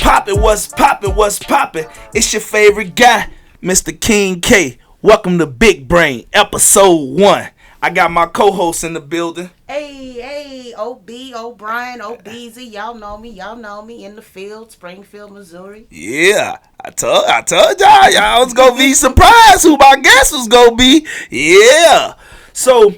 poppin'? What's poppin'? What's poppin'? It's your favorite guy, Mr. King K. Welcome to Big Brain, episode 1. I got my co-host in the building. Hey, Obrian, Obeezy, y'all know me in the field, Springfield, Missouri. Yeah, I told y'all was gonna be surprised who my guest was gonna be. Yeah. So,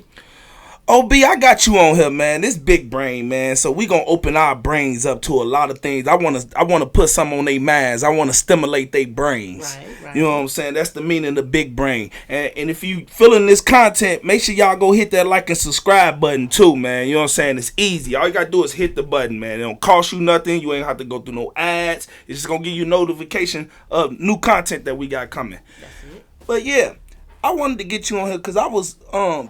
OB, I got you on here, man. This big brain, man. So we gonna open our brains up to a lot of things. I wanna put some on their minds. I wanna stimulate their brains. Right. You know what I'm saying? That's the meaning of big brain. And if you feeling this content, make sure y'all go hit that like and subscribe button too, man. You know what I'm saying? It's easy. All you gotta do is hit the button, man. It don't cost you nothing. You ain't have to go through no ads. It's just gonna give you notification of new content that we got coming. That's it. But yeah, I wanted to get you on here because I was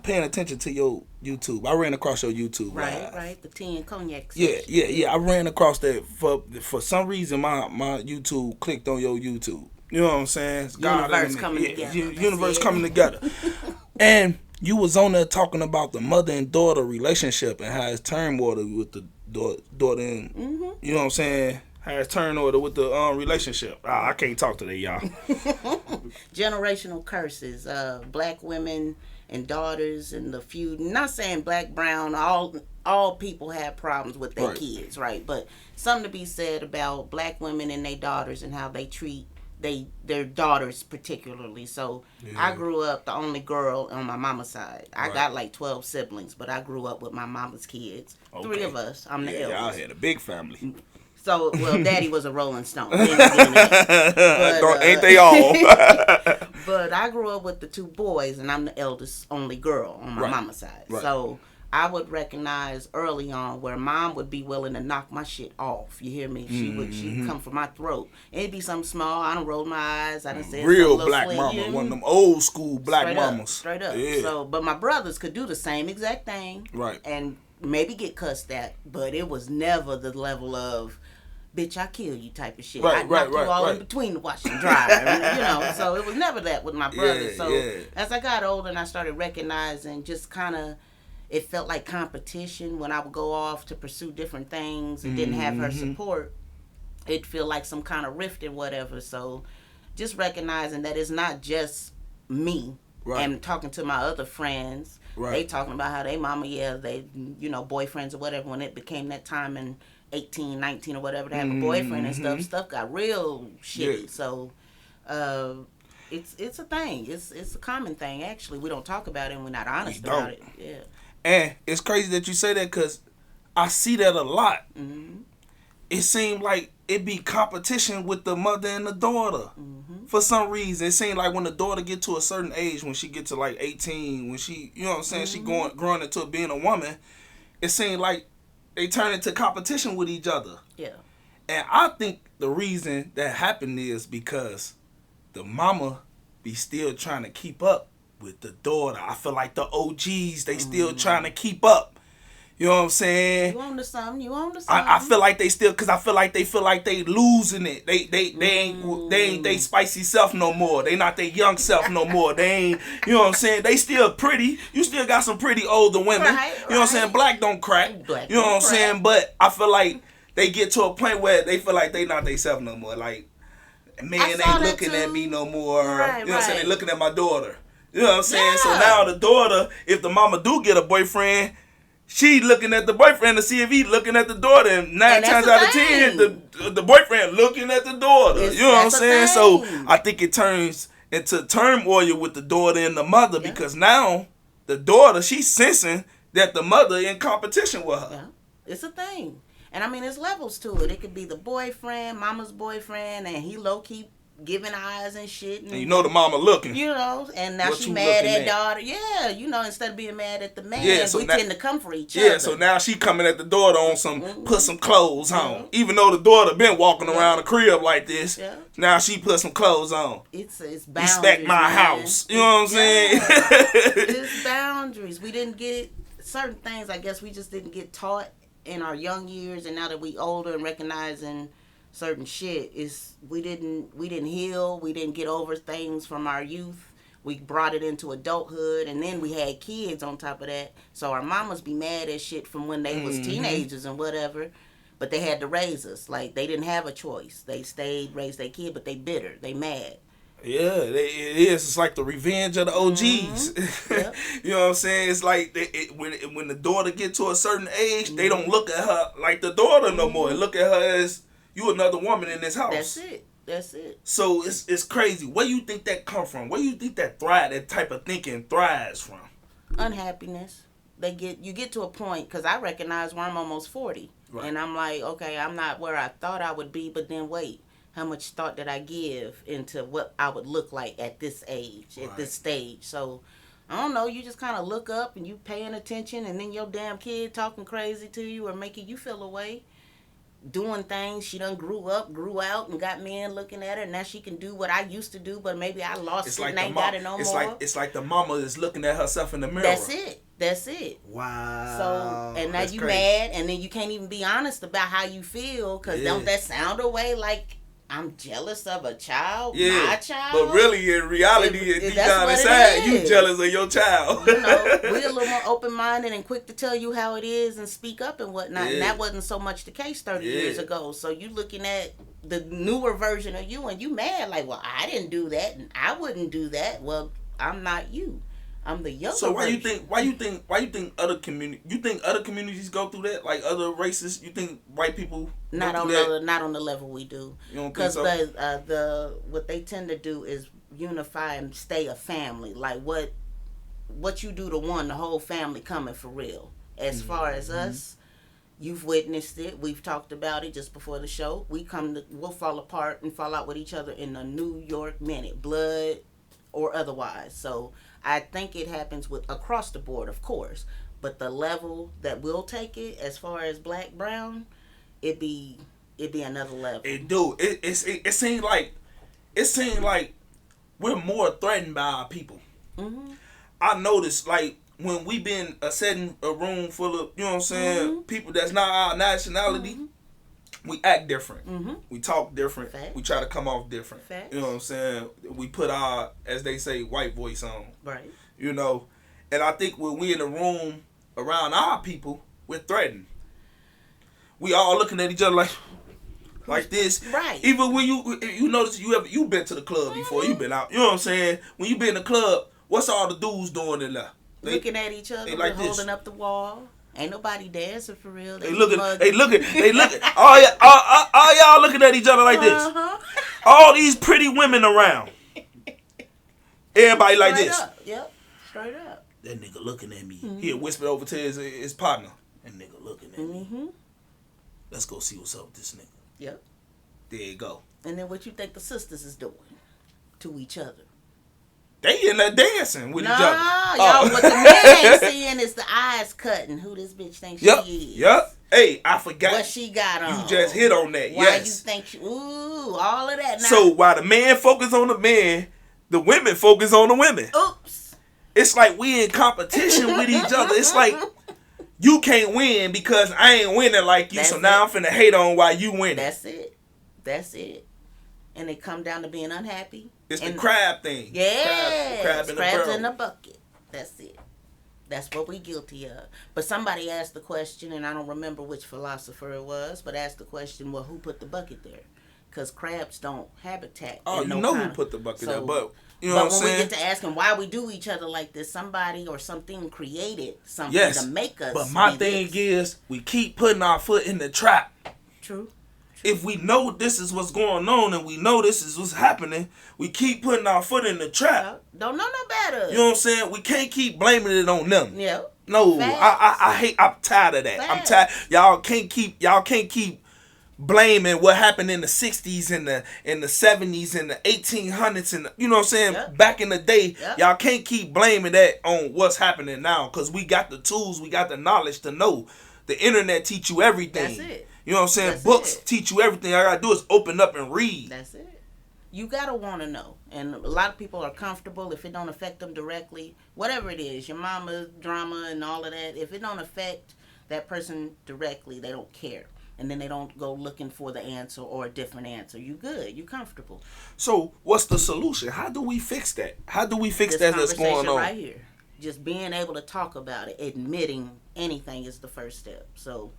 paying attention to your YouTube. I ran across your YouTube. Right. The tea and cognac Yeah. section. I ran across that for some reason. My YouTube clicked on your YouTube. You know what I'm saying? Universe coming together. Universe coming together. And you was on there talking about the mother and daughter relationship and how it's turmoil with the daughter and you know what I'm saying? How it's turmoil with the relationship. I can't talk today, y'all. Generational curses. Black women and daughters and the feud. Not saying black, brown, all people have problems with their kids, right? But something to be said about black women and their daughters and how they treat their daughters particularly. So I grew up the only girl on my mama's side. I got like 12 siblings, but I grew up with my mama's kids. Okay. 3 of us. I'm the eldest. Y'all had a big family. So, well, Daddy was a Rolling Stone. But, ain't they all? But I grew up with the 2 boys, and I'm the eldest only girl on my mama's side. Right. So I would recognize early on where Mom would be willing to knock my shit off. You hear me? She'd come for my throat. It'd be something small. I done rolled my eyes. I done said real black slick, mama, one of them old school black mamas. Straight up. Yeah. So, but my brothers could do the same exact thing. Right. And maybe get cussed at, but it was never the level of, bitch, I kill you type of shit. I knocked you all in between the wash and dry. So it was never that with my brothers. As I got older and I started recognizing just kind of, it felt like competition when I would go off to pursue different things and didn't have her support. It'd feel like some kind of rift and whatever. So just recognizing that it's not just me and talking to my other friends. They talking about how they mama, they, boyfriends or whatever. When it became that time in 18, 19 or whatever to have a boyfriend and stuff got real shitty. Yeah. So it's a thing. It's a common thing, actually. We don't talk about it and we're not honest about it. Yeah. And it's crazy that you say that because I see that a lot. It seemed like it be competition with the mother and the daughter. For some reason, it seemed like when the daughter get to a certain age, when she get to like 18, when she, you know what I'm saying, she growing into being a woman, it seemed like they turn into competition with each other. Yeah. And I think the reason that happened is because the mama be still trying to keep up with the daughter. I feel like the OGs, they still trying to keep up. You know what I'm saying? You on to something. I feel like they still, cause I feel like they losing it. They ain't they spicy self no more. They not their young self no more. They ain't, you know what I'm saying? They still pretty. You still got some pretty older women. You know what I'm saying? Black don't crack. You know what I'm saying? But I feel like they get to a point where they feel like they not they self no more. Like, man ain't looking at me no more. You know what I'm saying? They looking at my daughter. You know what I'm saying? Yeah. So now the daughter, if the mama do get a boyfriend, she looking at the boyfriend to see if he looking at the daughter, and 9 times out of 10, the boyfriend looking at the daughter. You know what I'm saying? So I think it turns into turmoil with the daughter and the mother because now the daughter, she's sensing that the mother in competition with her. Yeah. It's a thing. And I mean, there's levels to it. It could be the boyfriend, mama's boyfriend, and he low-key giving eyes and shit. And you know the mama looking. You know, and now she mad at daughter. Yeah, instead of being mad at the man, we tend to come for each other. Yeah, so now she coming at the daughter on some, put some clothes on. Even though the daughter been walking around the crib like this, now she put some clothes on. It's boundaries. Respect my house. You know what I'm saying? It's boundaries. We didn't get certain things, I guess we just didn't get taught in our young years, and now that we older and recognizing certain shit is we didn't heal, we didn't get over things from our youth. We brought it into adulthood, and then we had kids on top of that. So our mamas be mad at shit from when they was teenagers and whatever. But they had to raise us. Like, they didn't have a choice. They stayed, raised their kid, but they bitter. They mad. Yeah, it is. It's like the revenge of the OGs. Mm-hmm. Yep. You know what I'm saying? It's like when the daughter get to a certain age, they don't look at her like the daughter no more. They look at her as, you another woman in this house. That's it. So it's crazy. Where you think that come from? Where you think that type of thinking thrives from? Unhappiness. You get to a point, because I recognize where I'm almost 40. Right. And I'm like, okay, I'm not where I thought I would be, but then wait. How much thought did I give into what I would look like at this age, at this stage? So, I don't know, you just kind of look up and you paying attention, and then your damn kid talking crazy to you or making you feel away. Doing things, she done grew out, and got men looking at her. Now she can do what I used to do, but maybe I lost it and ain't got it no more. It's like the mama is looking at herself in the mirror. That's it. Wow. So, and now you mad, and then you can't even be honest about how you feel, because don't that sound away like I'm jealous of a child, my child? But really, in reality, deep down inside, you jealous of your child. You know, we're a little more open-minded and quick to tell you how it is and speak up and whatnot. Yeah. And that wasn't so much the case 30 years ago. So you looking at the newer version of you, and you mad like, well, I didn't do that, and I wouldn't do that. Well, I'm not you. I'm the younger. So why you think other communities go through that, like other races? You think white people not on the level we do? You don't think so? Because what they tend to do is unify and stay a family. Like what you do to one, the whole family coming for real. As far as us, you've witnessed it. We've talked about it just before the show. We'll fall apart and fall out with each other in a New York minute, blood or otherwise. So I think it happens with across the board, of course, but the level that we'll take it, as far as black, brown, it'd be another level. It do. It seems like we're more threatened by our people. Mm-hmm. I noticed, like, when we been setting a room full of, you know what I'm saying, people that's not our nationality, we act different. Mm-hmm. We talk different. Fact. We try to come off different. Fact. You know what I'm saying? We put our, as they say, white voice on. Right. You know? And I think when we in the room around our people, we're threatened. We all looking at each other like this. Right. Even when you notice you been to the club before, you been out. You know what I'm saying? When you been in the club, what's all the dudes doing in there? Looking at each other, like holding up the wall. Ain't nobody dancing for real. They looking. All y'all looking at each other like this. All these pretty women around. Everybody like Straight this. Up. Yep. Straight up. That nigga looking at me. He'll whisper over to his partner. That nigga looking at me. Let's go see what's up with this nigga. Yep. There you go. And then what you think the sisters is doing to each other? They in there dancing with each other. Y'all, what the men ain't seeing is the eyes cutting. Who this bitch thinks she is. Yep. Hey, I forgot. What she got on. You just hit on that. Why you think all of that. Now, so while the man focus on the man, the women focus on the women. Oops. It's like we in competition with each other. It's like you can't win because I ain't winning like you. So now I'm finna hate on why you winning. That's it. And it come down to being unhappy. It's the crab thing. Yeah. Crabs in the bucket. That's it. That's what we guilty of. But somebody asked the question, and I don't remember which philosopher it was, but asked the question, well, who put the bucket there? Because crabs don't habitat. Oh, you know who put the bucket there, but you know what I'm saying? But when we get to asking why we do each other like this, somebody or something created something to make us. But my thing is, we keep putting our foot in the trap. True. If we know this is what's going on and we know this is what's happening, we keep putting our foot in the trap. Don't know no better. You know what I'm saying? We can't keep blaming it on them. Yeah. No, I'm tired of that. I'm tired. Y'all can't keep blaming what happened in the 60s and the 70s and the 1800s and you know what I'm saying? Yep. Back in the day, y'all can't keep blaming that on what's happening now because we got the tools, we got the knowledge to know. The internet teach you everything. That's it. You know what I'm saying? Books teach you everything. All I gotta do is open up and read. That's it. You gotta want to know. And a lot of people are comfortable if it don't affect them directly. Whatever it is, your mama's drama and all of that, if it don't affect that person directly, they don't care. And then they don't go looking for the answer or a different answer. You good. You comfortable. So what's the solution? How do we fix that? How do we fix that that's going on? Right here. Just being able to talk about it, admitting anything is the first step. So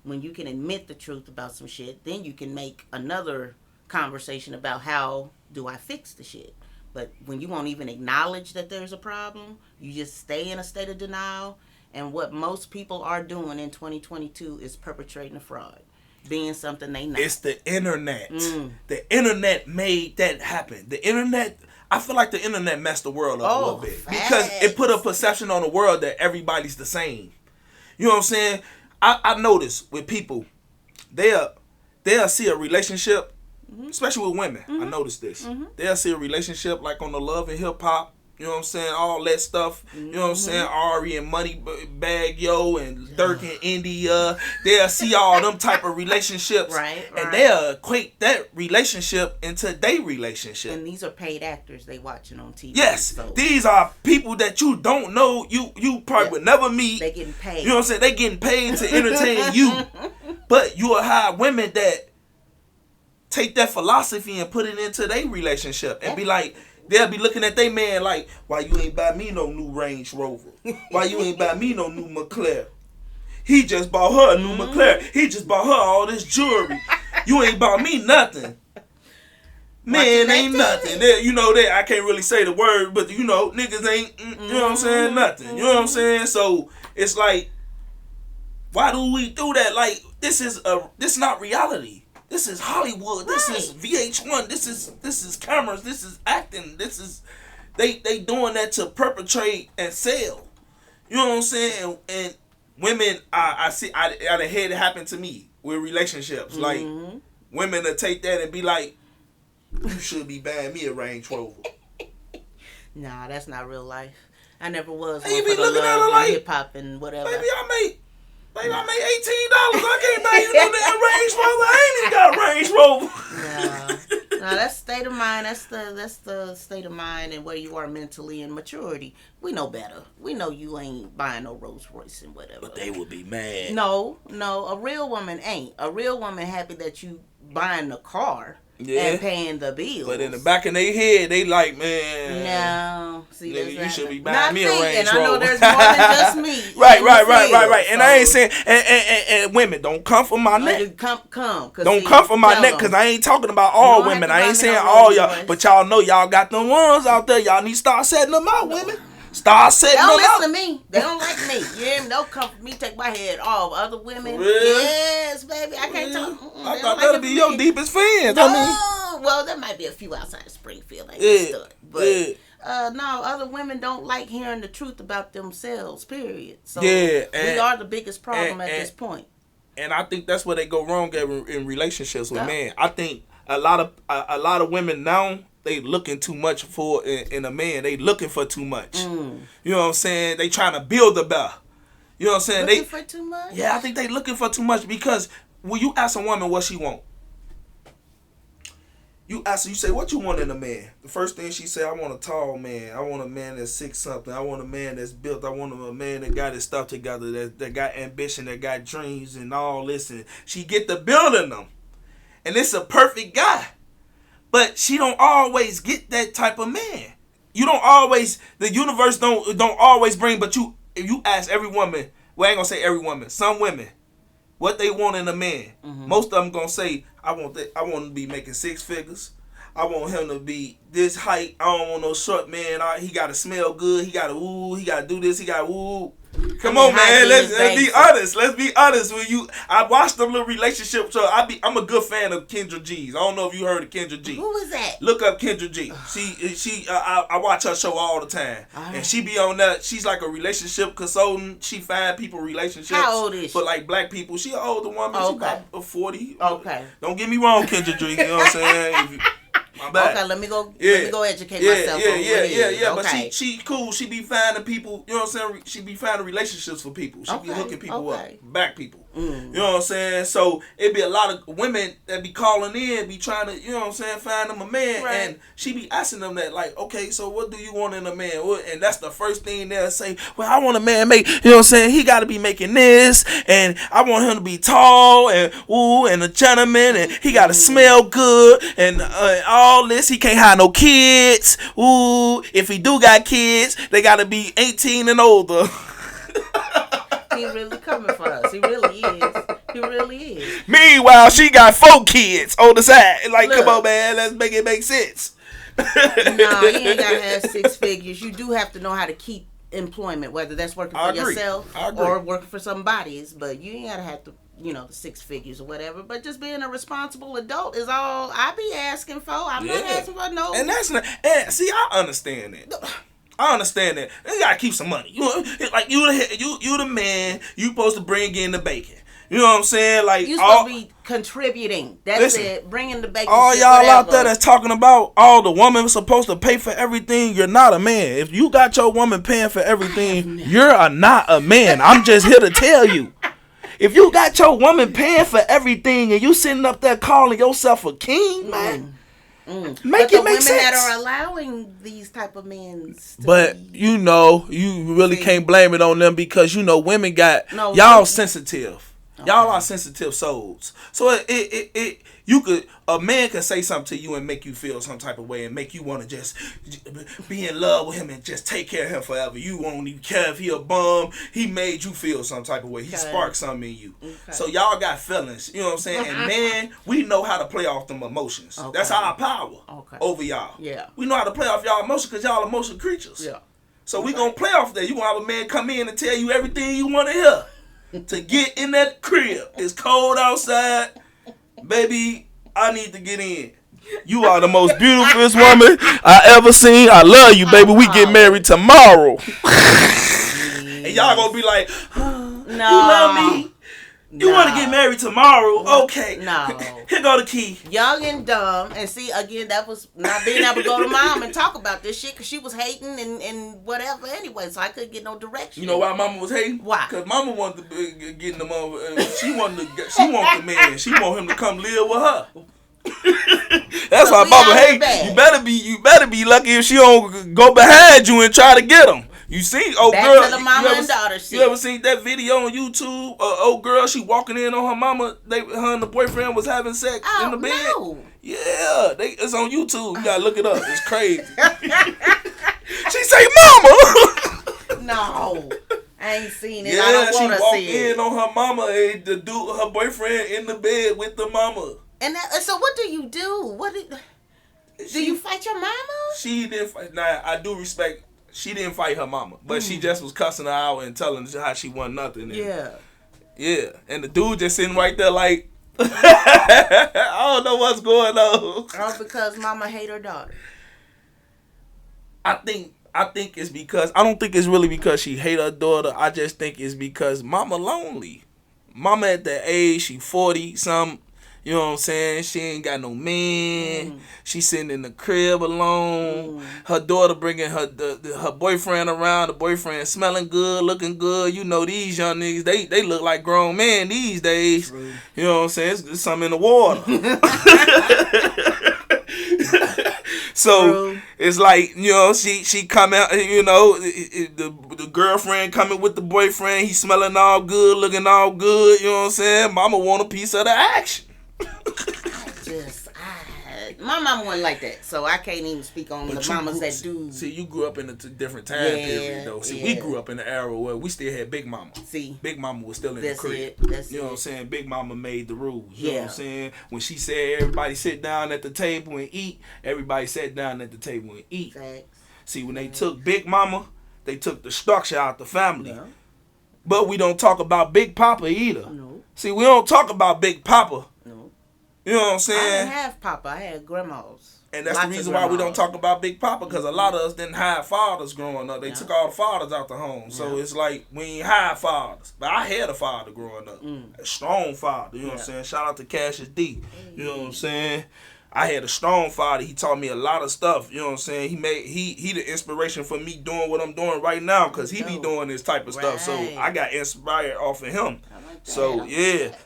when you can admit the truth about some shit, then you can make another conversation about how do I fix the shit. But when you won't even acknowledge that there's a problem, you just stay in a state of denial. And what most people are doing in 2022 is perpetrating a fraud, being something they not. It's the internet. The internet made that happen. The internet, I feel like the internet messed the world up a little bit. Facts. Because it put a perception on the world that everybody's the same. You know what I'm saying? I notice with people, they'll see a relationship, especially with women. I noticed this. They'll see a relationship like on the Love and Hip Hop. You know what I'm saying? All that stuff. You know what I'm saying? Ari and Moneybag Yo and Dirk and India. They'll see all them type of relationships. Right. And they'll equate that relationship into their relationship. And these are paid actors they watching on TV. Yes. So. These are people that you don't know. You probably would never meet. They getting paid. You know what I'm saying? They getting paid to entertain you. But you will have women that take that philosophy and put it into their relationship and be like, they'll be looking at their man like, why you ain't buy me no new Range Rover? Why you ain't buy me no new McLaren? He just bought her a new McLaren. He just bought her all this jewelry. You ain't bought me nothing. Man, ain't nothing. You know that I can't really say the word, but you know, niggas ain't, you know what I'm saying? Nothing. You know what I'm saying? So it's like, why do we do that? Like, this is not reality. This is Hollywood. This is VH1. This is cameras. This is acting. This is they doing that to perpetrate and sell. You know what I'm saying? And women, I see, I done had it happen to me with relationships. Like women that take that and be like, you should be buying me a Range Rover. Nah, that's not real life. I never was. And you be looking at her like hip hop and whatever. Baby, I made $18. I can't buy you no damn Range Rover. I ain't even got a Range Rover. No, that's state of mind. That's the state of mind and where you are mentally and maturity. We know better. We know you ain't buying no Rolls Royce and whatever. But they would be mad. No. A real woman ain't. A real woman happy that you buying the car. Yeah. And paying the bills. But in the back of their head, they like, man. No. See, nigga, you should be buying me a Range Rover. And I know there's more than just me. Right. And I ain't saying, and women, don't come for my neck. Come. Don't come for my neck, because I ain't talking about all women. I ain't saying all y'all. But y'all know y'all got them ones out there. Y'all need to start setting them out, women. Start setting them out. They don't listen to me. They don't like me. Yeah, don't come for me. Take my head off. Other women. Yes, baby. I can't talk. I thought that'd be your deepest friends. Well, there might be a few outside of Springfield. But no, other women don't like hearing the truth about themselves, period. So we are the biggest problem at this point. And I think that's where they go wrong in relationships with men. I think a lot of women now, they looking too much for in a man. They looking for too much. You know what I'm saying? They trying to build a better. You know what I'm saying? Looking for too much? Yeah, I think they looking for too much, because when you ask a woman what she want, you ask her, you say, what you want in a man? The first thing she say, I want a tall man. I want a man that's 6-something. I want a man that's built. I want a man that got his stuff together, that got ambition, that got dreams and all this. And she get to building them. And it's a perfect guy. But she don't always get that type of man. You don't always, the universe don't always bring, but if you ask every woman, well, I ain't gonna say every woman, some women, what they want in a man, most of them gonna say, I want him to be making 6 figures. I want him to be this height. I don't want no short man. He gotta smell good. He gotta he gotta do this. He gotta Come on, man. Let's be honest. Let's be honest with you. I watched them little relationship show. I'm a good fan of Kendra G's. I don't know if you heard of Kendra G. Who is that? Look up Kendra G. I watch her show all the time, and she be on that. She's like a relationship consultant. She find people relationships. How old is she? For like black people. She an older woman. Okay. She about 40. Okay. Don't get me wrong, Kendra G. You know what I'm saying? My bad. Okay, let me go educate myself. Yeah. But she cool. She be finding people. You know what I'm saying? She be finding relationships for people. She be hooking people up, back people. You know what I'm saying? So it be a lot of women that be calling in, be trying to, you know what I'm saying, find them a man, and she be asking them that, like, okay, so what do you want in a man? And that's the first thing they'll say. Well, I want a man make, you know what I'm saying? He got to be making this, and I want him to be tall and and a gentleman, and he got to smell good, and all this. He can't have no kids. If he do got kids, they got to be 18 and older. He really coming for us. He really is. He really is. Meanwhile, she got 4 kids on the side. Like, look, come on, man, let's make it make sense. No, you ain't gotta have 6 figures. You do have to know how to keep employment, whether that's working for yourself or working for somebody's. But you ain't gotta have to, the 6 figures or whatever. But just being a responsible adult is all I be asking for. I'm not asking for no. And that's not. And see, I understand that. I understand that. You gotta keep some money. You the man. You supposed to bring in the bacon. You know what I'm saying? Like, you supposed to be contributing. That's it. Bringing the bacon. All y'all out there that's talking about all the woman supposed to pay for everything. You're not a man. If you got your woman paying for everything, you're not a man. I'm just here to tell you. If you got your woman paying for everything and you sitting up there calling yourself a king, man. Make it make sense. Women that are allowing these type of men. But you really can't blame it on them because women got y'all sensitive. Okay. Y'all are sensitive souls. So a man can say something to you and make you feel some type of way and make you want to just be in love with him and just take care of him forever. You won't even care if he a bum. He made you feel some type of way. He sparked something in you. Okay. So y'all got feelings. You know what I'm saying? And man, we know how to play off them emotions. Okay. That's our power over y'all. Yeah. We know how to play off y'all emotions because y'all emotional creatures. Yeah. So we going to play off that. You going to have a man come in and tell you everything you want to hear. To get in that crib. It's cold outside. Baby, I need to get in. You are the most beautiful woman I ever seen. I love you, baby. We get married tomorrow. And y'all gonna be like, no. You love me? You want to get married tomorrow? Okay. No. Here go the key. Young and dumb. And see, again, that was not being able to go to mom and talk about this shit because she was hating and whatever anyway. So I couldn't get no direction. You know why mama was hating? Why? Because mama wanted to get in the mother. She want the man. She want him to come live with her. That's why mama hate. You better be lucky if she don't go behind you and try to get him. You see, girl, to the mama and daughter shit. You ever seen that video on YouTube? Girl, she walking in on her mama. Her and the boyfriend was having sex in the bed. No. Yeah, it's on YouTube. You gotta look it up. It's crazy. She say, "Mama." No, I ain't seen it. Yeah, I don't want to see it. She walked in on her mama and the dude, her boyfriend, in the bed with the mama. And so, what do you do? Do you fight your mama? She didn't fight. Nah, I do respect. She didn't fight her mama, but she just was cussing her out and telling her how she wasn't nothing. And, yeah. And the dude just sitting right there like, I don't know what's going on. All because mama hate her daughter. I think it's because, I don't think it's really because she hate her daughter. I just think it's because mama lonely. Mama at the age, she 40-something. You know what I'm saying? She ain't got no man. She sitting in the crib alone. Her daughter bringing her boyfriend around. The boyfriend smelling good, looking good. You know these young niggas, they look like grown men these days. True. You know what I'm saying? It's something in the water. So it's like, she come out, the girlfriend coming with the boyfriend. He smelling all good, looking all good. You know what I'm saying? Mama want a piece of the action. My mama wasn't like that, so I can't even speak on the mamas that do. See, you grew up in a different time period, though. See, we grew up in the era where we still had Big Mama. See, Big Mama was still in the crib. You know what I'm saying? Big Mama made the rules. You know what I'm saying? When she said everybody sit down at the table and eat, everybody sat down at the table and eat. Facts. See, when they took Big Mama, they took the structure out the family. Yeah. But we don't talk about Big Papa either. No. See, we don't talk about Big Papa. No. You know what I'm saying? I didn't have Papa. I had grandmas. And that's the reason why we don't talk about Big Papa, because a lot of us didn't have fathers growing up. They took all the fathers out the home. So it's like we ain't have fathers. But I had a father growing up. A strong father. You know what I'm saying? Shout out to Cassius D. You know what I'm saying? I had a strong father. He taught me a lot of stuff. You know what I'm saying? He the inspiration for me doing what I'm doing right now, because he be doing this type of stuff. So I got inspired off of him. So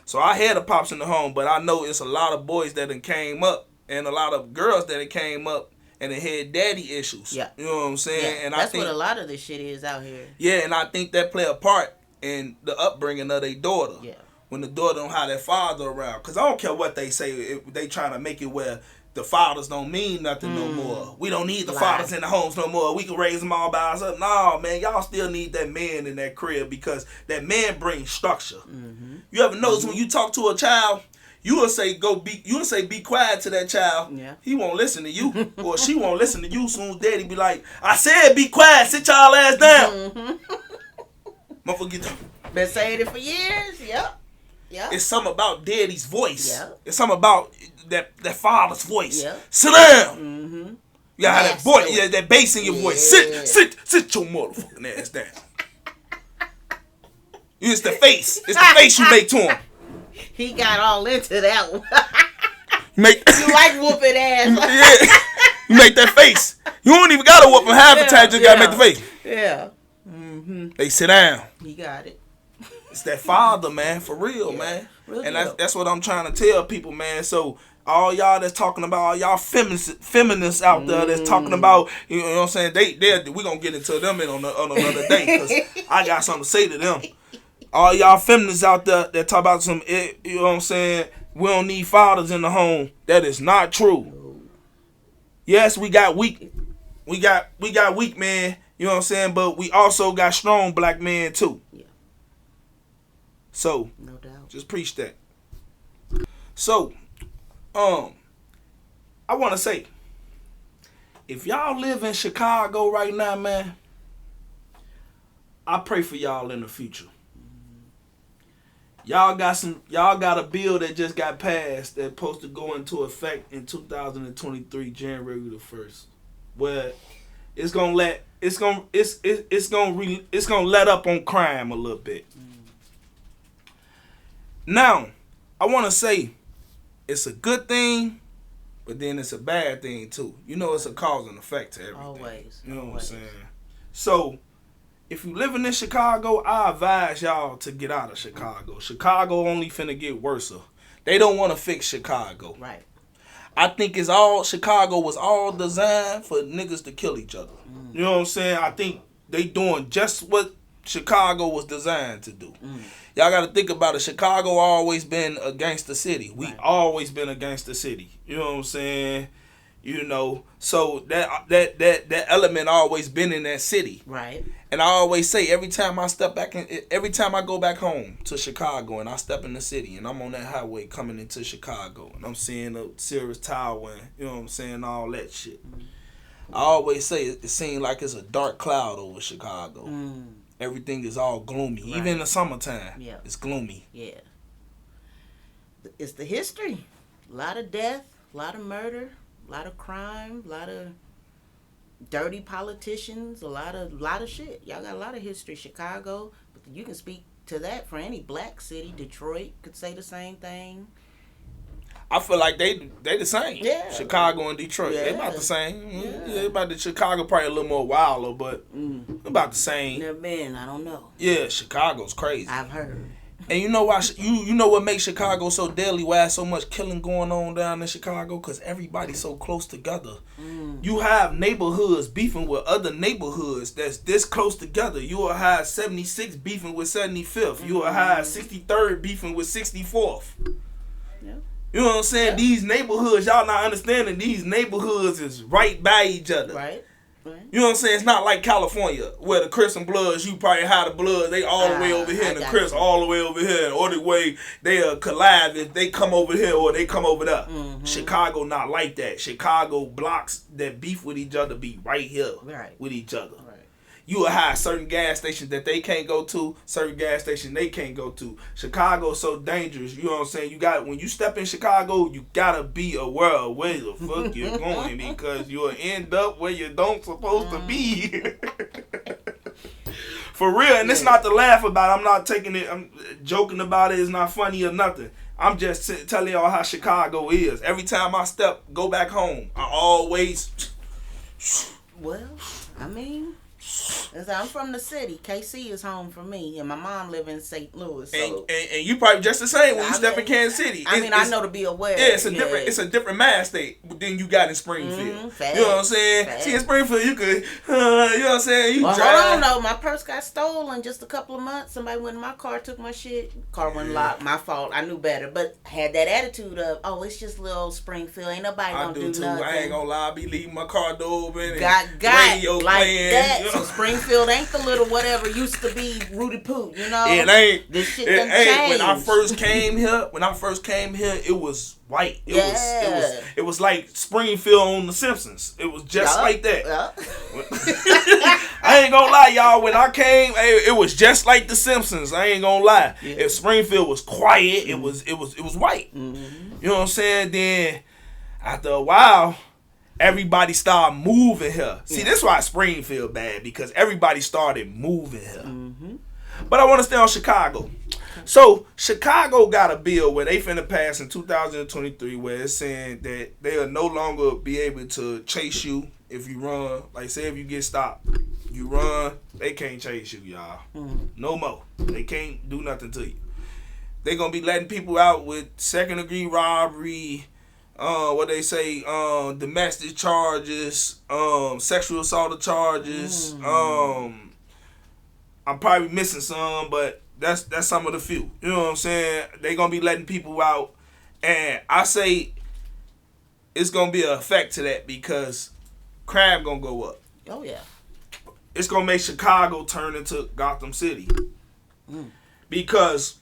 so I had a pops in the home, but I know it's a lot of boys that done came up and a lot of girls that done came up and they had daddy issues. Yeah. You know what I'm saying? Yeah. And that's I think what a lot of this shit is out here. Yeah, and I think that play a part in the upbringing of their daughter. Yeah. When the daughter don't have their father around. Because I don't care what they say, if they trying to make it where the fathers don't mean nothing no more. We don't need the fathers in the homes no more. We can raise them all by ourselves. No, man, y'all still need that man in that crib because that man brings structure. Mm-hmm. You ever notice when you talk to a child, you will say be quiet to that child. Yeah. He won't listen to you, or she won't listen to you. Soon daddy be like, I said be quiet, sit y'all ass down. Mm-hmm. Motherfucker, been saying it for years. Yep. Yep. It's something about daddy's voice. Yep. It's something about that father's voice. Yep. Sit down. Mm-hmm. You got that voice, that bass in your voice. Sit your motherfucking ass down. It's the face. It's the face you make to him. He got all into that one. You like whooping ass. Yeah. You make that face. You don't even gotta whoop him half the time. Just gotta make the face. Yeah. Mm-hmm. They sit down. You got it. It's that father, man, for real, man. Real and that's what I'm trying to tell people, man. So all y'all that's talking about, all y'all feminists out there that's talking about, you know what I'm saying? We gonna get into them on another day because I got something to say to them. All y'all feminists out there that talk about you know what I'm saying? We don't need fathers in the home. That is not true. Yes, we got weak men. You know what I'm saying? But we also got strong black men too. Yeah. So, no doubt. Just preach that. So, I want to say, if y'all live in Chicago right now, man, I pray for y'all in the future. Y'all got a bill that just got passed that's supposed to go into effect in 2023, January the 1st, where it's gonna let up on crime a little bit. Now, I want to say it's a good thing, but then it's a bad thing too. You know, it's a cause and effect to everything. Always. You know what I'm saying? So, if you living in Chicago, I advise y'all to get out of Chicago. Chicago only finna get worse. They don't want to fix Chicago. Right. I think Chicago was all designed for niggas to kill each other. Mm. You know what I'm saying? I think they doing just what Chicago was designed to do. Mm. Y'all got to think about it. Chicago always been a gangster city. We always been a gangster city. You know what I'm saying? You know, so that element always been in that city. Right. And I always say every time I go back home to Chicago and I step in the city and I'm on that highway coming into Chicago and I'm seeing the Sirius Tower and you know what I'm saying, all that shit. Mm. I always say it seems like it's a dark cloud over Chicago. Mm. Everything is all gloomy. Right. Even in the summertime, it's gloomy. Yeah. It's the history. A lot of death, a lot of murder, a lot of crime, a lot of dirty politicians, a lot of shit. Y'all got a lot of history. Chicago, but you can speak to that for any black city. Detroit could say the same thing. I feel like they the same. Yeah. Chicago and Detroit, they about the same. Yeah, about the Chicago probably a little more wilder, but about the same. Never been, I don't know. Yeah, Chicago's crazy. I've heard. And you know why? You know what makes Chicago so deadly? Why so much killing going on down in Chicago? Because everybody's so close together. Mm. You have neighborhoods beefing with other neighborhoods that's this close together. You will have 76 beefing with 75th. You will have 63rd beefing with 64th. Yeah. You know what I'm saying? Yeah. These neighborhoods, y'all not understanding. These neighborhoods is right by each other. Right. You know what I'm saying? It's not like California where the Crips and Bloods, you probably have the Bloods, they all the way over here, and the Crips all the way over here. Or the way they collide, if they come over here or they come over there. Mm-hmm. Chicago not like that. Chicago blocks that beef with each other be right here with each other. Right. You will have certain gas stations that they can't go to, certain gas stations they can't go to. Chicago's so dangerous. You know what I'm saying? When you step in Chicago, you gotta be aware of where the fuck you're going because you'll end up where you don't supposed to be. For real, and it's not to laugh about. I'm not taking it. I'm joking about it. It's not funny or nothing. I'm just telling y'all how Chicago is. Every time I go back home, I always. Well, I mean. I'm from the city. KC is home for me, and my mom live in St. Louis. So. And you probably just the same when you step in Kansas City. I know to be aware. Yeah, it's a different mind state than you got in Springfield. You know what I'm saying? Facts. See, in Springfield, you could, you know what I'm saying? You drive. Hold on, though. My purse got stolen just a couple of months. Somebody went in my car, took my shit. Car wasn't locked. My fault. I knew better, but had that attitude of, oh, it's just little old Springfield. Ain't nobody gonna do nothing. I ain't gonna lie. I be leaving my car door open and got radio like playing. That. You know? So Springfield ain't the little whatever used to be Rudy Poo, you know? It ain't. This shit done changed. When I first came here, it was white. It was like Springfield on The Simpsons. It was just like that. I ain't gonna lie, y'all. When I came, it was just like The Simpsons. I ain't gonna lie. Yeah. If Springfield was quiet, it was white. Mm-hmm. You know what I'm saying? Then after a while, everybody started moving here. See, that's why Springfield bad, because everybody started moving here. Mm-hmm. But I want to stay on Chicago. So Chicago got a bill where they finna pass in 2023 where it's saying that they'll no longer be able to chase you if you run. Like, say if you get stopped, you run, they can't chase you, y'all. Mm-hmm. No more. They can't do nothing to you. They gonna be letting people out with second-degree robbery, domestic charges, sexual assault charges. I'm probably missing some, but that's some of the few. You know what I'm saying? They gonna be letting people out, and I say it's gonna be an effect to that because crime gonna go up. Oh yeah. It's gonna make Chicago turn into Gotham City because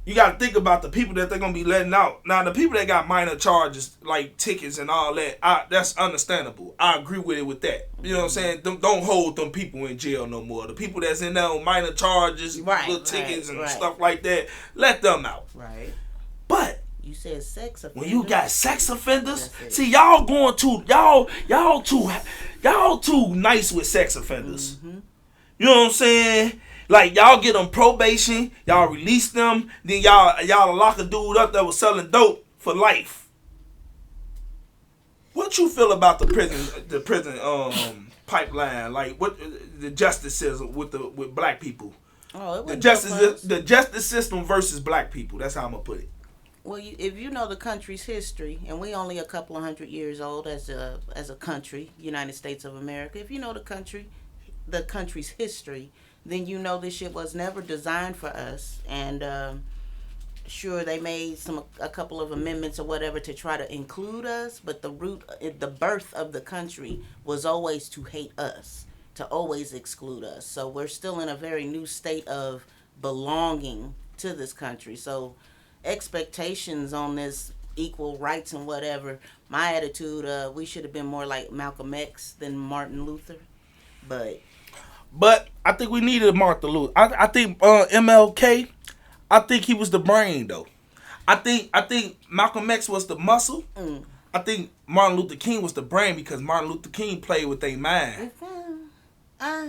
you got to think about the people that they're going to be letting out. Now, the people that got minor charges, like tickets and all that, that's understandable. I agree with it with that. You know what I'm saying? Don't hold them people in jail no more. The people that's in there on minor charges, little tickets and stuff like that, let them out. Right. But you said sex offenders. When you got sex offenders, see, y'all too nice with sex offenders. Mm-hmm. You know what I'm saying? Like, y'all get them probation, y'all release them, then y'all lock a dude up that was selling dope for life. What you feel about the prison pipeline? Like, what the justice system with black people? Oh, it the justice system versus black people. That's how I'm gonna put it. Well, if you know the country's history, and we only a couple of 100 years old as a country, United States of America. If you know the country's history, then you know this shit was never designed for us. And sure, they made a couple of amendments or whatever to try to include us, but the birth of the country was always to hate us, to always exclude us. So we're still in a very new state of belonging to this country. So expectations on this equal rights and whatever, my attitude, we should have been more like Malcolm X than Martin Luther. But I think we needed Martin Luther. I think MLK, I think he was the brain though. I think Malcolm X was the muscle. I think Martin Luther King was the brain because Martin Luther King played with their mind. I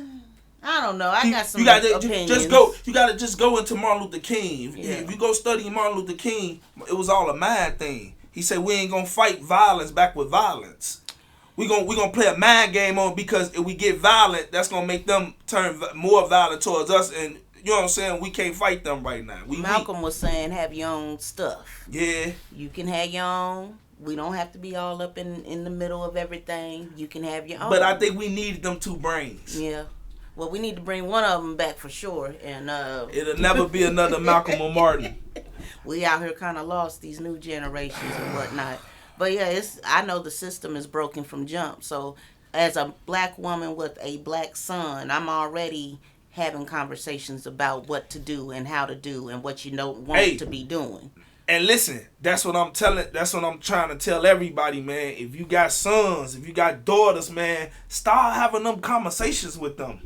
don't know. I got some opinions. You gotta just go into Martin Luther King. If you go study Martin Luther King, it was all a mind thing. He said we ain't gonna fight violence back with violence. We gonna play a mind game on, because if we get violent, that's gonna make them turn more violent towards us, and you know what I'm saying? We can't fight them right now. Malcolm was saying have your own stuff. Yeah. You can have your own. We don't have to be all up in the middle of everything. You can have your own. But I think we needed them two brains. Yeah. Well, we need to bring one of them back for sure. And it'll never be another Malcolm or Martin. We out here kind of lost these new generations and whatnot. But yeah, I know the system is broken from jump. So as a black woman with a black son, I'm already having conversations about what to do and how to do and what you want to be doing. And listen, that's what I'm trying to tell everybody, man. If you got sons, if you got daughters, man, start having them conversations with them.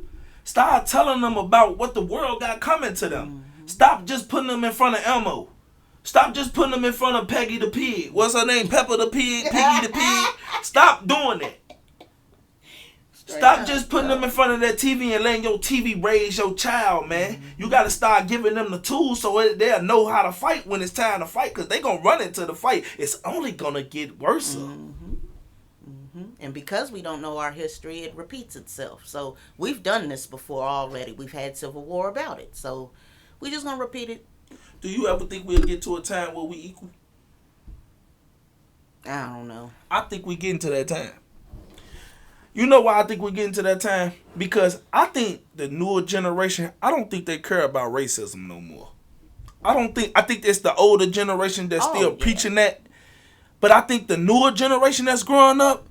Start telling them about what the world got coming to them. Mm-hmm. Stop just putting them in front of Elmo. Stop just putting them in front of Peggy the Pig. What's her name? Peppa the Pig, Piggy the Pig. Stop doing that. Stop just putting them in front of that TV and letting your TV raise your child, man. Mm-hmm. You got to start giving them the tools so they'll know how to fight when it's time to fight, because they're going to run into the fight. It's only going to get worse. Mm-hmm. Mm-hmm. And because we don't know our history, it repeats itself. So we've done this before already. We've had civil war about it. So we just gonna repeat it. Do you ever think we'll get to a time where we equal? I don't know. I think we getting to that time. You know why I think we're getting to that time? Because I think the newer generation, I don't think they care about racism no more. I think it's the older generation that's still preaching that. But I think the newer generation that's growing up,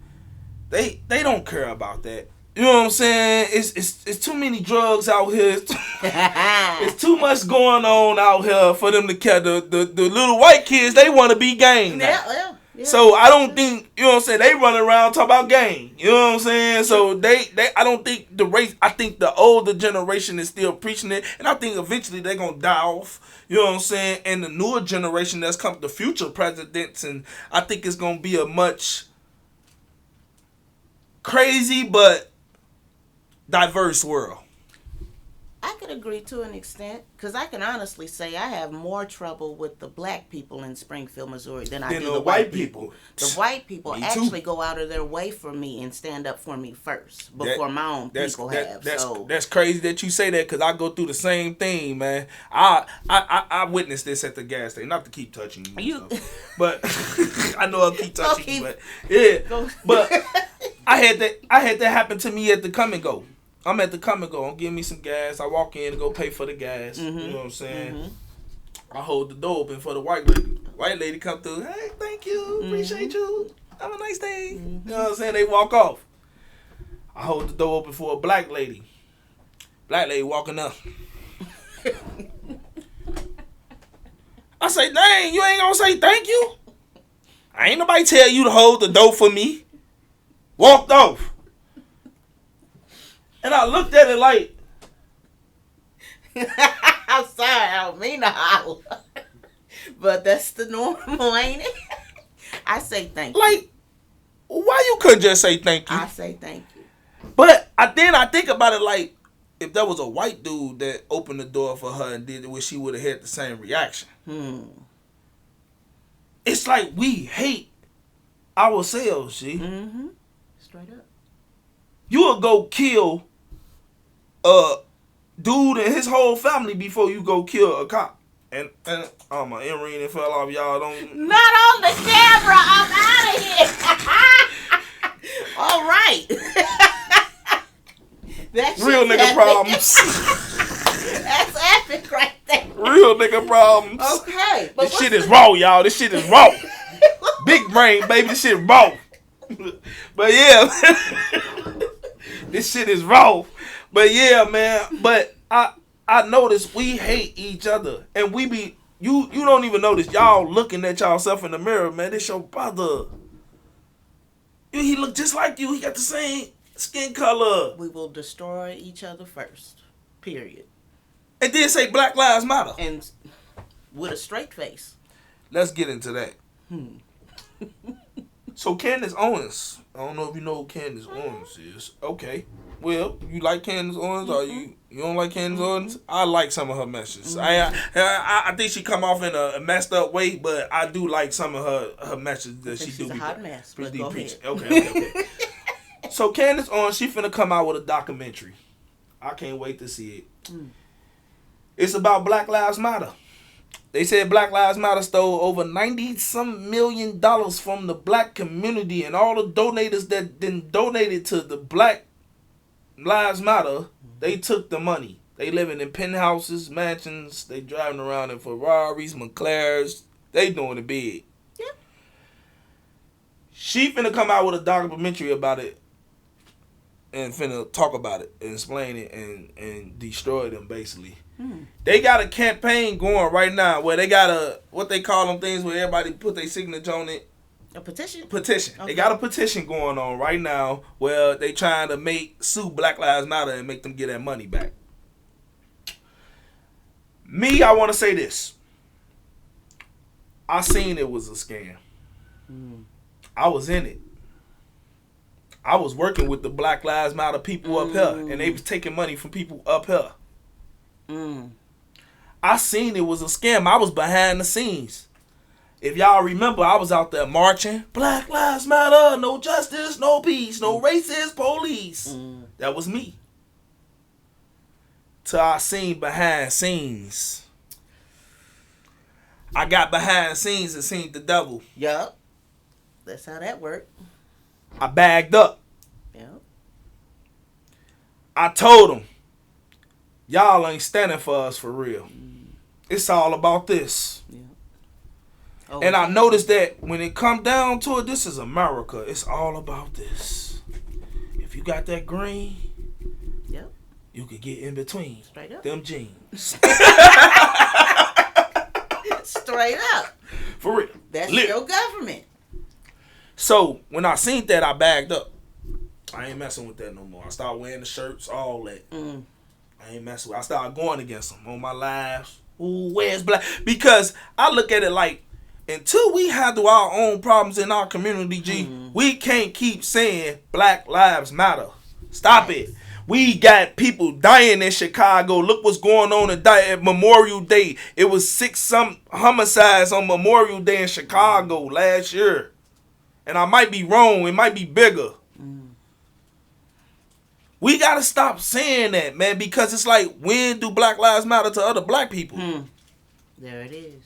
they don't care about that. You know what I'm saying? It's too many drugs out here. It's too much going on out here for them to care. The little white kids, they want to be gang now. Yeah. So I don't think, you know what I'm saying, they run around talk about gang. You know what I'm saying? So I don't think the race, I think the older generation is still preaching it, and I think eventually they're gonna die off. You know what I'm saying? And the newer generation that's come, the future presidents, and I think it's gonna be a much crazy but diverse world. I could agree to an extent, because I can honestly say I have more trouble with the black people in Springfield, Missouri than I do the white people. The white people actually go out of their way for me and stand up for me first before my own people have. That's crazy that you say that, because I go through the same thing, man. I witnessed this at the gas station. Not to keep touching you, but I know I'll keep touching you. But yeah, but I had that happen to me at the Come and Go. I'm at the Come and Go. I'm getting me some gas. I walk in and go pay for the gas. Mm-hmm. You know what I'm saying? Mm-hmm. I hold the door open for the white lady. White lady come through. Hey, thank you. Appreciate you. Have a nice day. Mm-hmm. You know what I'm saying? They walk off. I hold the door open for a black lady. Black lady walking up. I say, dang, you ain't gonna say thank you? I ain't nobody tell you to hold the door for me. Walked off. And I looked at it like, I'm sorry, I don't mean to holler. But that's the normal, ain't it? I say thank you. Like, why you couldn't just say thank you? I say thank you. But then I think about it like, if there was a white dude that opened the door for her and did it, she would have had the same reaction. It's like we hate ourselves, see? Mm-hmm. Straight up. You would go kill a dude and his whole family before you go kill a cop. And my earring and fell off. Y'all don't. Not on the camera. I'm out of here. All right. That's real nigga epic. Problems. That's epic right there. Real nigga problems. Okay. This shit is raw, y'all. This shit is raw. Big brain, baby. This shit raw. But yeah. This shit is raw. But yeah, man. But I noticed we hate each other. And we be, you don't even notice, y'all looking at y'allself in the mirror, man. This your brother. He look just like you. He got the same skin color. We will destroy each other first. Period. And then say Black Lives Matter. And with a straight face. Let's get into that. So Candace Owens. I don't know if you know who Candace Owens is. Okay. Well, you like Candace Owens or you don't like Candace Owens? I like some of her messages. I think she come off in a messed up way, but I do like some of her messages that she do. She's a hot mess, but go ahead. Okay. So Candace Owens, she finna come out with a documentary. I can't wait to see it. It's about Black Lives Matter. They said Black Lives Matter stole over $90-some million from the black community, and all the donators that then donated to the Black Lives Matter, they took the money. They living in penthouses, mansions, they driving around in Ferraris, McLarens, they doing it big. Yeah. She finna come out with a documentary about it and finna talk about it and explain it and destroy them basically. They got a campaign going right now where they got a, what they call them things where everybody put their signature on it. A petition? Petition. Okay. They got a petition going on right now where they trying to sue Black Lives Matter and make them get that money back. Me, I want to say this. I seen it was a scam. I was in it. I was working with the Black Lives Matter people up here, and they was taking money from people up here. I seen it was a scam. I was behind the scenes. If y'all remember, I was out there marching. Black Lives Matter, no justice, no peace, no racist police. That was me. Till I seen behind scenes. I got behind the scenes and seen the devil. Yup. That's how that worked. I bagged up. Yep. I told them, y'all ain't standing for us for real. It's all about this. Yeah. Oh, and I noticed that when it come down to it, this is America. It's all about this. If you got that green, yep, you could get in between. Straight up. Them jeans. Straight up. For real. That's your government. So when I seen that, I bagged up. I ain't messing with that no more. I started wearing the shirts, all that. I ain't messing with it. I started going against them on my lives. Ooh, where's black? Because I look at it like, until we handle our own problems in our community, we can't keep saying Black Lives Matter. Stop it. We got people dying in Chicago. Look what's going on at Memorial Day. It was 6 homicides on Memorial Day in Chicago last year. And I might be wrong. It might be bigger. We got to stop saying that, man, because it's like, when do Black Lives Matter to other black people? There it is.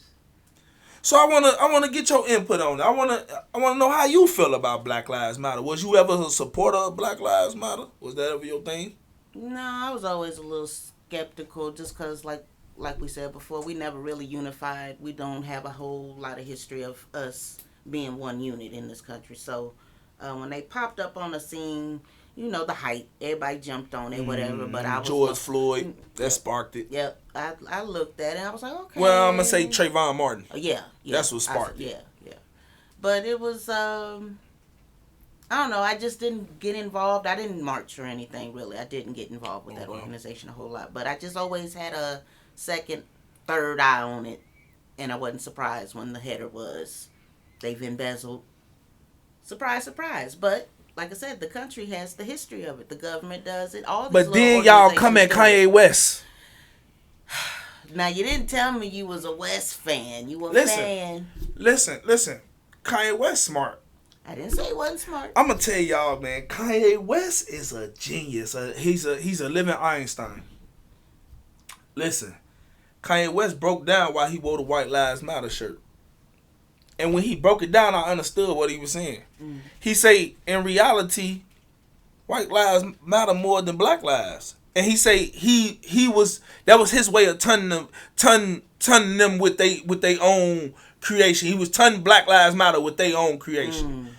So I wanna get your input on it. I wanna know how you feel about Black Lives Matter. Was you ever a supporter of Black Lives Matter? Was that ever your thing? No, I was always a little skeptical, just because, like we said before, we never really unified. We don't have a whole lot of history of us being one unit in this country. So when they popped up on the scene, you know, the hype, everybody jumped on it, whatever. But I was George Floyd, that sparked it. Yep, I looked at it and I was like, okay. Well, I'm gonna say Trayvon Martin. Yeah, that's what sparked it. Yeah. But it was, I don't know. I just didn't get involved. I didn't march or anything really. I didn't get involved with that organization a whole lot. But I just always had a second, third eye on it, and I wasn't surprised when the header was, they've embezzled. Surprise, surprise. But like I said, the country has the history of it. The government does it. All these but then y'all come at Kanye West. Now, you didn't tell me you was a West fan. You were a fan. Listen. Kanye West smart. I didn't say he wasn't smart. I'm going to tell y'all, man. Kanye West is a genius. He's a living Einstein. Listen. Kanye West broke down why he wore the White Lives Matter shirt. And when he broke it down, I understood what he was saying. He say, in reality, white lives matter more than black lives. And he say that was his way of turning them with they own creation. He was turning Black Lives Matter with their own creation.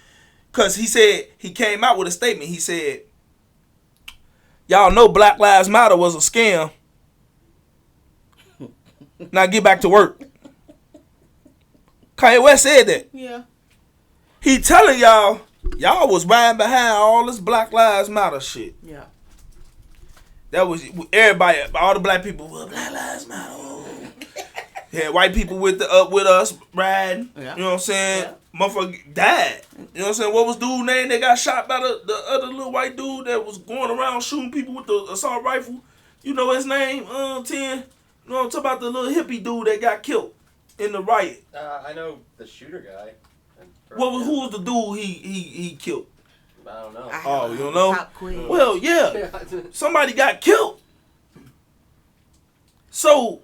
Cause he said, he came out with a statement. He said, y'all know Black Lives Matter was a scam. Now get back to work. Kanye West said that. Yeah. He telling y'all was riding behind all this Black Lives Matter shit. Yeah. That was everybody, all the black people, well, Black Lives Matter. Yeah, white people with us riding. Yeah. You know what I'm saying? Yeah. Motherfucker died. You know what I'm saying? What was dude's name that got shot by the other little white dude that was going around shooting people with the assault rifle? You know his name? 10. You know I'm talking about, the little hippie dude that got killed in the riot. I know the shooter guy. Who was the dude he killed? I don't know. Oh, you don't know? Well, yeah. Somebody got killed. So,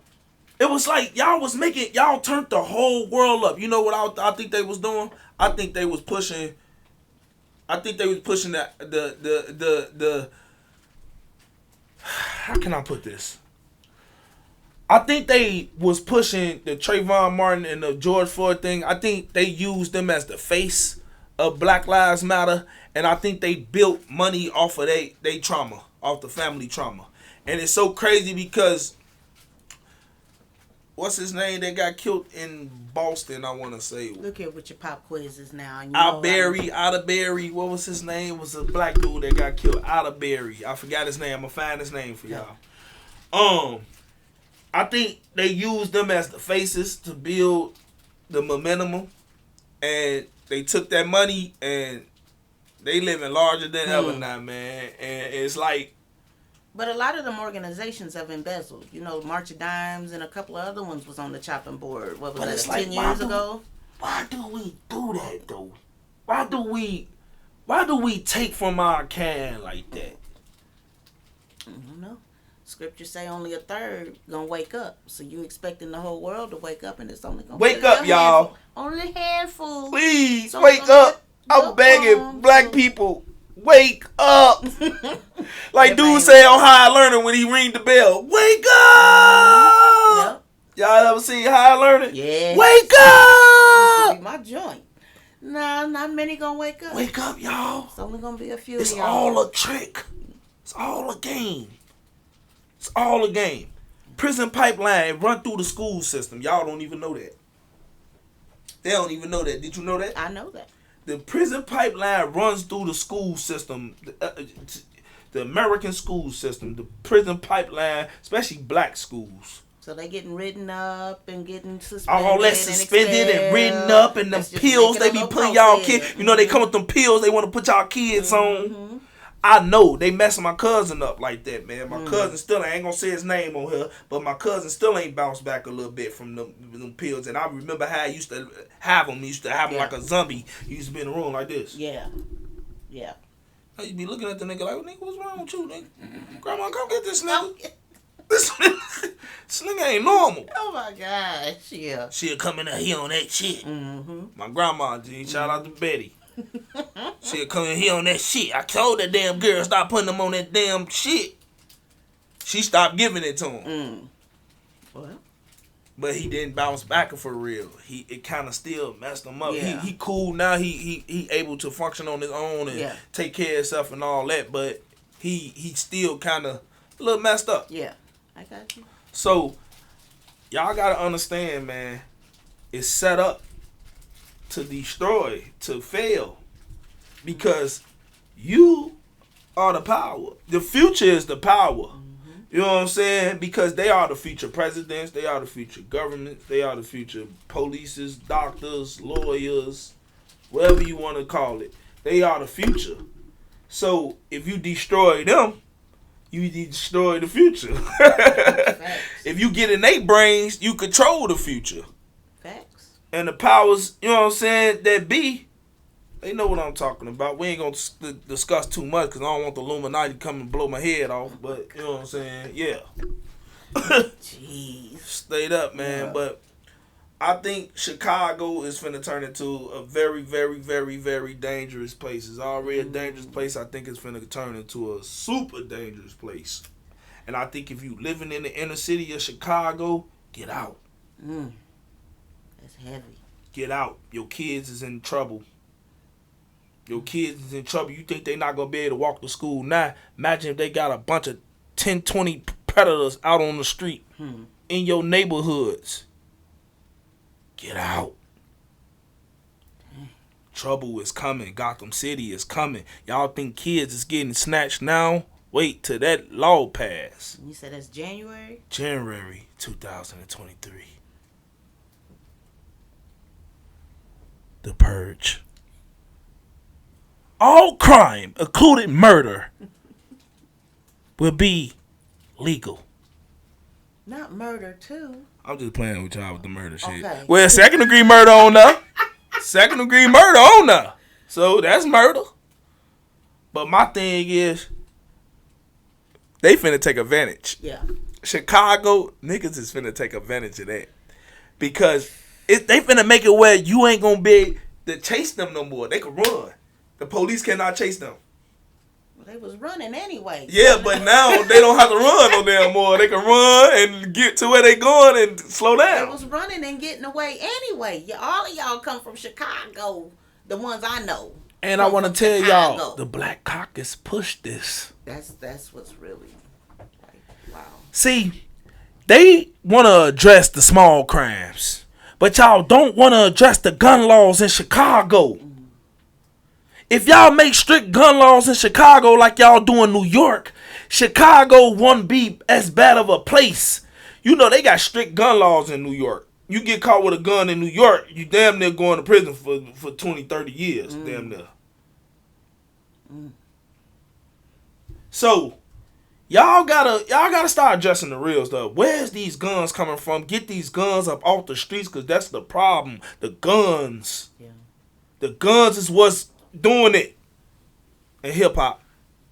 it was like y'all turned the whole world up. You know what I think they was doing? I think they was pushing the how can I put this? I think they was pushing the Trayvon Martin and the George Floyd thing. I think they used them as the face of Black Lives Matter, and I think they built money off of they trauma, off the family trauma. And it's so crazy because what's his name that got killed in Boston, I want to say. Look here with your pop quizzes now. Atterbury, what was his name? It was a black dude that got killed. Atterbury. I forgot his name. I'm going to find his name for y'all. I think they used them as the faces to build the momentum, and they took that money and they living larger than ever now, man. And it's like, but a lot of them organizations have embezzled. You know, March of Dimes and a couple of other ones was on the chopping board. What was that, 10 years ago? Why do we do that though? Why do we take from our kind like that? I don't know. Scripture say only a third gonna wake up. So you expecting the whole world to wake up, and it's only gonna wake up, y'all. Only a handful. Please wake up. I'm begging black people, wake up. Like dude said on High Learning when he ring the bell, wake up. Yep. Y'all ever seen High Learning? Yeah. Wake up. This be my joint. Nah, not many gonna wake up. Wake up, y'all. It's only gonna be a few. It's all a trick. It's all a game. It's all a game. Prison pipeline run through the school system. Y'all don't even know that. They don't even know that. Did you know that? I know that. The prison pipeline runs through the school system. The American school system. The prison pipeline, especially black schools. So they getting written up and getting suspended. All that suspended and written up, and them pills they be putting y'all kids. You know they come with them pills they want to put y'all kids on. I know they messing my cousin up like that, man. My cousin still, I ain't gonna say his name on here, but my cousin still ain't bounced back a little bit from them pills. And I remember how I used to have them. He used to have them like a zombie. He used to be in the room like this. Yeah. I used to be looking at the nigga like, nigga, what's wrong with you, nigga? Grandma, come get this nigga. This nigga ain't normal. Oh my gosh, yeah. She'll come in here on that shit. My grandma, G, shout out to Betty. She'll come in here on that shit. I told that damn girl stop putting them on that damn shit. She stopped giving it to him. Well, but he didn't bounce back for real. It kind of still messed him up. Yeah. He cool now. He able to function on his own and take care of himself and all that. But he still kind of a little messed up. Yeah, I got you. So y'all gotta understand, man. It's set up to destroy, to fail, because you are the power. The future is the power. You know what I'm saying? Because they are the future presidents, they are the future governments, they are the future polices, doctors, lawyers, whatever you want to call it. They are the future. So if you destroy them, you destroy the future. If you get in their brains, you control the future. Facts. And the powers, you know what I'm saying, that be, they know what I'm talking about. We ain't going to discuss too much because I don't want the Illuminati to come and blow my head off. But, you know what I'm saying, yeah. Jeez. Stayed up, man. Yeah. But I think Chicago is finna turn into a very, very, very, very dangerous place. It's already a dangerous place. I think it's finna turn into a super dangerous place. And I think if you living in the inner city of Chicago, get out. That's heavy. Get out. Your kids is in trouble. Your kids is in trouble. You think they not going to be able to walk to school now? Imagine if they got a bunch of 10, 20 predators out on the street in your neighborhoods. Get out. Trouble is coming. Gotham City is coming. Y'all think kids is getting snatched now? Wait till that law pass. You said that's January? January 2023. The Purge. All crime, including murder, will be legal. Not murder, too. I'm just playing with y'all with the murder shit. Okay. Well, second degree murder on there. Second degree murder on there. So that's murder. But my thing is, they finna take advantage. Yeah. Chicago, niggas is finna take advantage of that. Because they finna make it where you ain't gonna be able to chase them no more. They can run. The police cannot chase them. Well, they was running anyway. Yeah, but now they don't have to run no damn more. They can run and get to where they going and slow down. They was running and getting away anyway. All of y'all come from Chicago, the ones I know. And I want to tell y'all, the Black Caucus pushed this. That's what's really wow. See, they want to address the small crimes, but y'all don't want to address the gun laws in Chicago. If y'all make strict gun laws in Chicago like y'all do in New York, Chicago won't be as bad of a place. You know they got strict gun laws in New York. You get caught with a gun in New York, you damn near going to prison for 20, 30 years. Damn near. So, Y'all gotta start addressing the real stuff. Where's these guns coming from? Get these guns up off the streets, because that's the problem. The guns. Yeah. The guns is what's doing it. And hip-hop.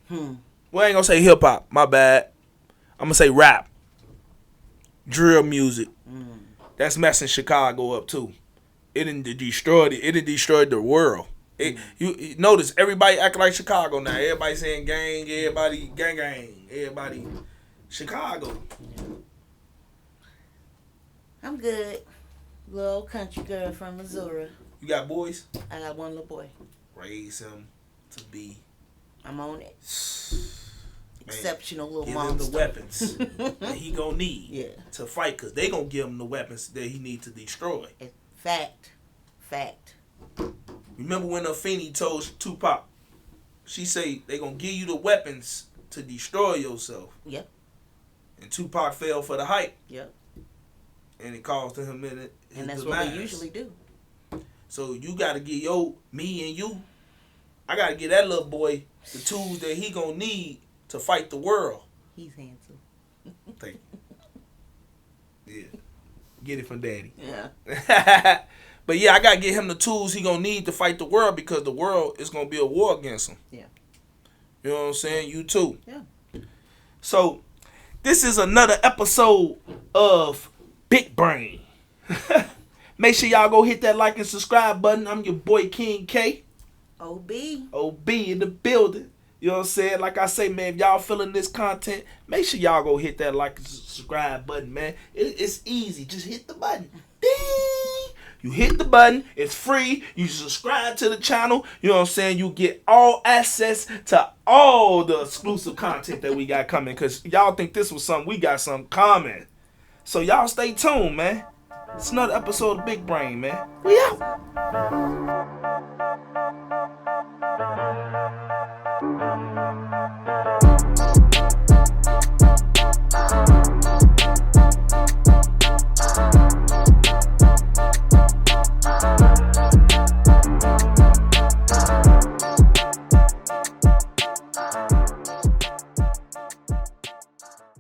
Well, I ain't gonna say hip-hop. My bad. I'm gonna say rap. Drill music. That's messing Chicago up, too. It done destroyed it. It done destroyed the world. You notice everybody acting like Chicago now. Everybody saying gang, everybody gang, everybody Chicago. I'm good. Little country girl from Missouri. You got boys? I got one little boy. Raise him to be. I'm on it. Exceptional little give monster. him the weapons that he gonna need to fight, because they gonna give him the weapons that he need to destroy. Fact. Remember when Afeni told Tupac, she say they gonna give you the weapons to destroy yourself. Yep. And Tupac fell for the hype. Yep. And it caused him in it. And that's demise. What we usually do. So you gotta give me and you, I gotta give that little boy the tools that he gonna need to fight the world. He's handsome. Thank you. Yeah. Get it from daddy. Yeah. But yeah, I gotta get him the tools he gonna need to fight the world, because the world is gonna be a war against him. Yeah. You know what I'm saying? You too. Yeah. So, this is another episode of Big Brain. Make sure y'all go hit that like and subscribe button. I'm your boy King K. OB in the building. You know what I'm saying? Like I say, man, if y'all feeling this content, make sure y'all go hit that like and subscribe button, man. It's easy. Just hit the button. Ding! You hit the button. It's free. You subscribe to the channel. You know what I'm saying? You get all access to all the exclusive content that we got coming, because y'all think this was something. We got something coming. So y'all stay tuned, man. It's another episode of Big Brain, man. We out.